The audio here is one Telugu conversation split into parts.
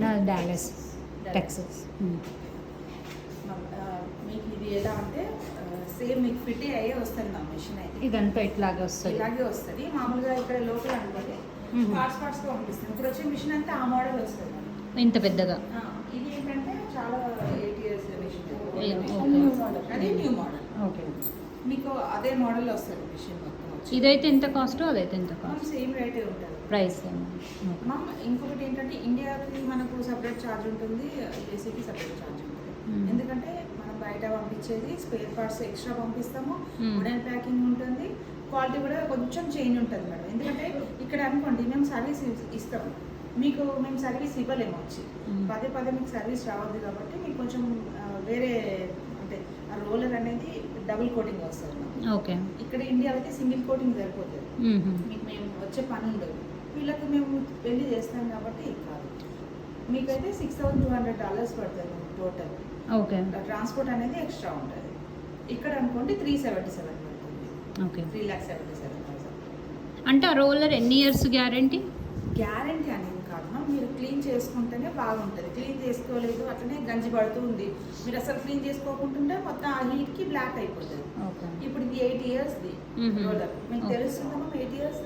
నా డాలస్ టెక్సస్. మీకు ఇది ఎలా అంటే సేమ్ మీకు ఫిట్ అయ్యే వస్తుంది మా మిషన్ అయితే. ఇదంతా ఇట్లాగే వస్తుంది. ఇలాగే వస్తుంది. మామూలుగా ఇక్కడ లోపల అనుకోండి పార్ట్స్ పంపిస్తుంది. ఇప్పుడు వచ్చే మిషన్ అంతా ఆ మోడల్ వస్తుంది ఇంత పెద్దగా. ఇది ఏంటంటే చాలా 8 years మిషన్. అది న్యూ మోడల్. ఓకే, మీకు అదే మోడల్ వస్తుంది మిషన్ మొత్తం. ఇదైతే ఎంత కాస్ట్, అదైతే ఎంత కాస్ట్? సేమ్ రేటే ఉంటుంది ప్రైస్. మ్యామ్ ఇంకొకటి ఏంటంటే ఇండియాకి మనకు సపరేట్ ఛార్జ్ ఉంటుంది, ఏసీకి సపరేట్ ఛార్జ్ ఉంటుంది. ఎందుకంటే మనం బయట పంపించేది స్పేర్ పార్ట్స్ ఎక్స్ట్రా పంపిస్తాము, వుడెన్ ప్యాకింగ్ ఉంటుంది, క్వాలిటీ కూడా కొంచెం చేంజ్ ఉంటుంది మేడం. ఎందుకంటే ఇక్కడ అనుకోండి మేము సర్వీస్ ఇస్తాము, మీకు మేము సర్వీస్ ఇవ్వలేము వచ్చి పదే మీకు సర్వీస్ రావద్దు కాబట్టి మీకు కొంచెం వేరే అంటే ఆ రోలర్ అనేది డబుల్ కోటింగ్ వస్తుంది. ఓకే, ఇక్కడ ఇండియా అయితే సింగిల్ కోటింగ్ సరిపోతుంది, మీకు మేము వచ్చే పని ఉండదు. వీళ్ళకి మేము వెళ్ళి చేస్తాం కాబట్టి కాదు. మీకైతే $6,200 పడుతుంది టోటల్. ఓకే, ట్రాన్స్పోర్ట్ అనేది ఎక్స్ట్రా ఉంటుంది. ఇక్కడ అనుకోండి 377 పడుతుంది. ఓకే, 3,77,000. అంటే ఆ రోలర్ ఎన్ని ఇయర్స్ గ్యారంటీ? గ్యారంటీ అనేది కాదు, మీరు క్లీన్ చేసుకుంటేనే బాగుంటుంది. క్లీన్ చేసుకోలేదు అట్లనే గంజి పడుతుంది. మీరు అసలు క్లీన్ చేసుకోకుంటుంటే మొత్తం ఆ హీట్కి బ్లాక్ అయిపోతుంది. ఇప్పుడు ఇది 8 years రోలర్, మీకు తెలుస్తుందా 8 years?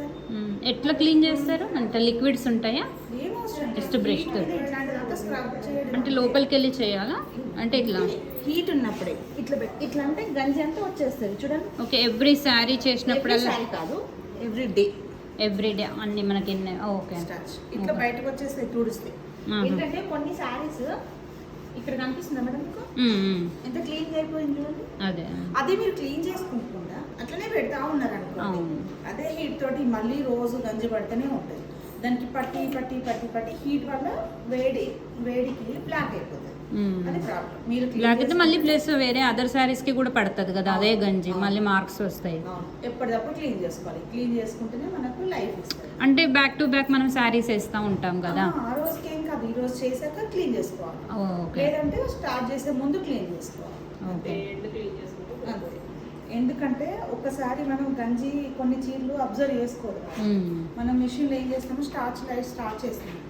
ఎట్లా క్లీన్ చేస్తారు? అంటే లిక్విడ్స్ ఉంటాయా? జస్ట్ బ్రష్ అంటే లోపలికి వెళ్ళి చేయాలా? అంటే ఇట్లా హీట్ ఉన్నప్పుడే ఇట్లా అంటే గంజి అంతా వచ్చేస్తుంది చూడండి. ఓకే, ఎవ్రీ శారీ చేసినప్పుడల్లా కాదు, ఎవ్రీ డే అన్ని మనకి. ఓకే, ఇట్లా బయటకు వచ్చేస్తాయి తుడిస్తే. ఏంటంటే కొన్ని శారీస్ ఇక్కడ కనిపిస్తుందా మేడం మీకు ఎంత క్లీన్ అయిపోయింది చూడండి. అదే మీరు క్లీన్ చేసుకుంటుందా అట్లనే పెడతా ఉన్నారు అనుకోండి, అదే హీట్ తోటి మళ్ళీ రోజు గంజి పడితేనే ఉంటుంది. దానికి పట్టి పట్టి పట్టి పట్టి హీట్ వల్ల వేడికి బ్లాక్ అయిపోతుంది. అది ప్రాబ్లం. మీరు బ్లాక్ అయితే మళ్ళీ ప్లస్ వేరే అదర్ శారీస్ కి కూడా పడుతుంది కదా అదే గంజి, మళ్ళీ మార్క్స్ వస్తాయి. ఎప్పటికప్పుడు క్లీన్ చేసుకోవాలి. క్లీన్ చేసుకుంటేనే మనకు లైఫ్ ఇస్తుంది. అంటే బ్యాక్ టు బ్యాక్ మనం శారీస్ వేస్తూ ఉంటాం కదా, ఆ రోజుకి ఏం కాదు, ఈ రోజు చేశాక క్లీన్ చేసుకోవాలి. లేదంటే స్టార్ట్ చేసే ముందు క్లీన్ చేసుకోవాలి. అంతే. ఎందుకంటే ఒకసారి మనం గంజి కొన్ని చీరలు అబ్జర్వ్ చేసుకోవాలి. మనం మిషన్లో ఏం చేస్తాము, స్టార్ట్ చేస్తాము,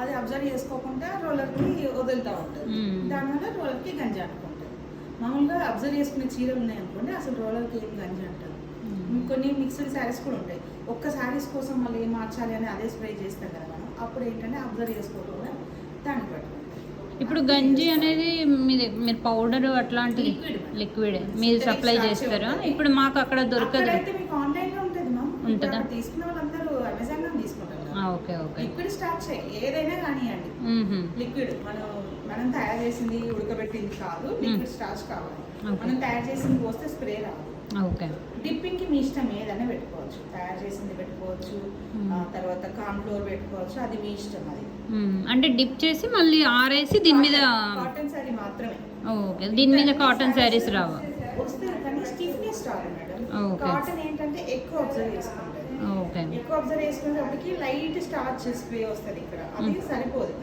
అది అబ్జర్వ్ చేసుకోకుండా రోలర్కి వదులుతూ ఉంటుంది. దానివల్ల రోలర్కి గంజి అంటుకుంటుంది. మామూలుగా అబ్జర్వ్ చేసుకునే చీరలు ఉన్నాయి అనుకోండి, అసలు రోలర్కి ఏం గంజి అంటారు. కొన్ని మిక్స్డ్ శారీస్ కూడా ఉంటాయి. ఒక్క శారీస్ కోసం మళ్ళీ ఏం మార్చాలి అని అదే స్ప్రే చేస్తాం కదా మనం, అప్పుడు ఏంటంటే అబ్జర్వ్ చేసుకోకుండా దాన్ని పట్టుకుంటాం. ఇప్పుడు గంజి అనేది మీరు పౌడర్ అట్లాంటి లిక్విడ్ మీరు సప్లై చేస్తారా? ఇప్పుడు మాకు అక్కడ దొరకదు. మీకు ఆన్లైన్ లో ఉంటుంది మ్యామ్, ఉంటుందా? తీసుకున్న వాళ్ళందరూ అమెజాన్ లో తీసుకుంటారు. Okay, okay. లిక్విడ్ స్టార్ట్ చేయి, ఏదైనా కానివ్వండి. లిక్విడ్ మనం తయారు చేసింది ఉడకబెట్టింది కాదు, లిక్విడ్ స్టార్చ్ కావాలి. మనం తయారు చేసింది పోస్తే స్ప్రే రాదు. ఓకే, డిప్పింగ్ కి మీ ఇష్టం ఏదైనా పెట్టుకోవచ్చు, తయారు చేసింది పెట్టుకోవచ్చు, తర్వాత కార్న్ ఫ్లోర్ పెట్టుకోవచ్చు, అది మీ ఇష్టం. అది అంటే డిప్ చేసి మళ్ళీ ఆరేసి దీని మీద కాటన్ సారీ మాత్రమే. ఓకే, దీని మీద కాటన్ సారీస్ రావు. వస్తుంది కానీ స్టిఫ్నెస్ రాదు మేడం. కాటన్ ఏంటంటే ఎక్కువ అబ్జర్వ్ చేసుకుంటారు. ఎక్కువ అబ్జర్వ్ చేసుకునేటప్పటికి లైట్ స్టార్చ్ స్ప్రే వస్తుంది ఇక్కడ, అది సరిపోదు.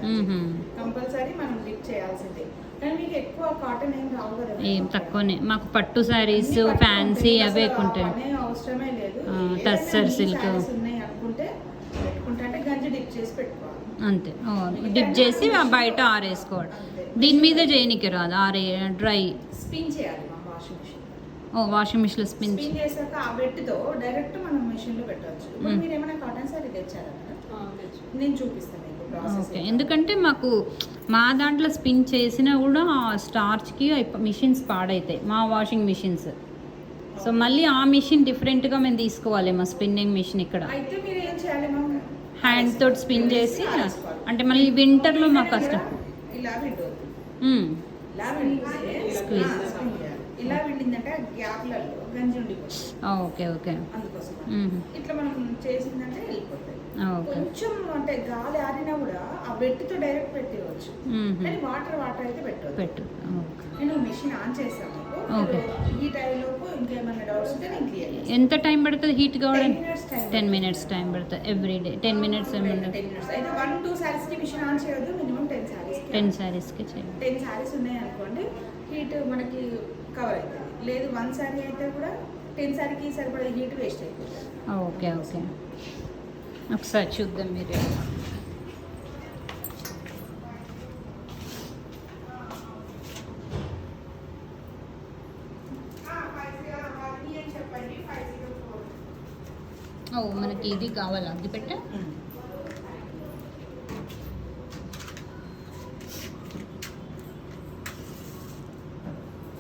కంపల్సరీ మనం డిప్ చేయాల్సిందే. కానీ మీకు ఎక్కువ కాటన్ ఏం రావు కదా, ఏం తక్కువనే. మాకు పట్టు సారీస్ ఫ్యాన్సీ అవే ఉంటాయి, అవసరమే లేదు. టస్సర్ సిల్క్ ఉన్నాయి అనుకుంటే పెట్టుకుంటే అంటే గంజి డిప్ చేసి పెట్టుకోవాలి అంతే. డిప్ చేసి బయట ఆరేసుకోవాలి. దీని మీద చేయనికి రాదు, డ్రై స్పిన్ చేయాలి వాషింగ్ మిషన్. వాషింగ్ మిషన్ లో స్పిన్ చేశాక ఆ వెట్తో డైరెక్ట్ మనం మిషన్ లో పెట్టవచ్చు. మీరు ఏమైనా కాటన్ సారీ తెచ్చారా? నేను చూపిస్తాను మీకు ప్రాసెస్. ఓకే, ఎందుకంటే మాకు మా దాంట్లో స్పిన్ చేసినా కూడా స్టార్చ్కి మిషన్స్ పాడవుతాయి మా వాషింగ్ మిషన్స్. సో మళ్ళీ ఆ మిషన్ డిఫరెంట్గా మేము తీసుకోవాలి, మా స్పిన్నింగ్ మిషన్ ఇక్కడ. అయితే మీరు ఏం చేయాలి, మనం హ్యాండ్ తోటి స్పిన్ చేసి, అంటే మళ్ళీ వింటర్లో మాకు కష్టం. ఇలా వెళ్ళిందంటే గ్యాప్లలో గంజి ఉండిపోతుంది. Okay, okay. అందుకోసం ఇట్లా మనం చేసిందంటే వెళ్ళిపోతుంది. కొంచెం అంటే గాలి ఆరినా కూడా ఆ వెట్టితో డైరెక్ట్ పెట్టేయచ్చు, కానీ వాటర్ అయితే పెట్టు. నేను మిషన్ ఆన్ చేస్తాను. ఈ టైంలోపు ఇంకేమైనా డౌట్స్ ఉంటే నేను క్లియర్ చేస్తాను. ఎంత టైం పడుతుంది హీట్ కావడం? 10 minutes టైం పడుతుంది ఎవ్రీ డే. 10 minutes అయితే 1-2 శారీస్కి మిషన్ ఆన్ చేయొద్దు, మినిమం 10 శారీస్కి చేయాలి. 10 శారీస్ ఉన్నాయి అనుకోండి, హీట్ మనకి కవర్ అవుతుంది. లేదు 1 శారీ అయితే కూడా 10 శారీకి సరిపడే హీట్ వేస్ట్ అయిపోతుంది. Okay, okay. ఒకసారి చూద్దాం మీరు. మనకి ఇది కావాలా అది పెట్ట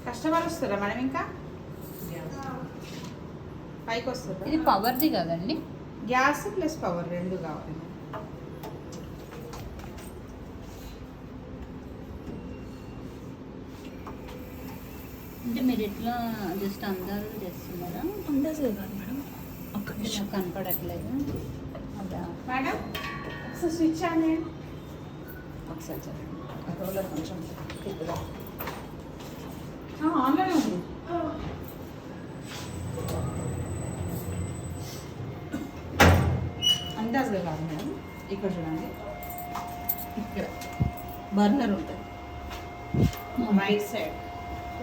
కస్టమర్ వస్తారా మేడం ఇంకా పైకి వస్తుందా ఇది పవర్ది కదండి గ్యాస్ ప్లస్ పవర్ రెండు కావాలి అంటే మీరు ఎట్లా జస్ట్ అందాలు చేస్తున్నారా అందాజు కాదు మేడం ఒక్క నాకు కనపడట్లేదు అదా మేడం ఒకసారి స్విచ్ ఆన్ చేయండి ఒకసారి చెప్పండి రోలర్ కొంచెం తిప్పుదా ఆన్లోనే ఉంది అందాజుగా కాదు మేడం ఇక్కడ చూడండి ఇక్కడ బర్నర్ ఉంటుంది రైట్ సైడ్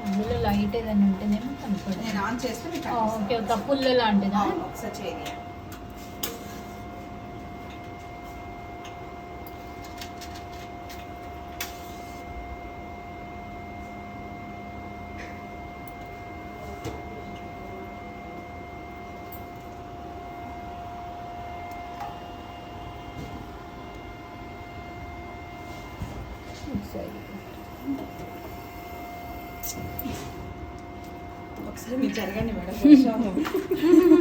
అందులో లైట్ ఏదైనా ఉంటేనేమో కనపడదు నేను ఆన్ చేస్తే మీకు ఓకే ఒక పుల్ల లాంటిదా అవును, ఒకసారి చేయండి ఒకసారి మీరు జరగండి మేడం కొంచెం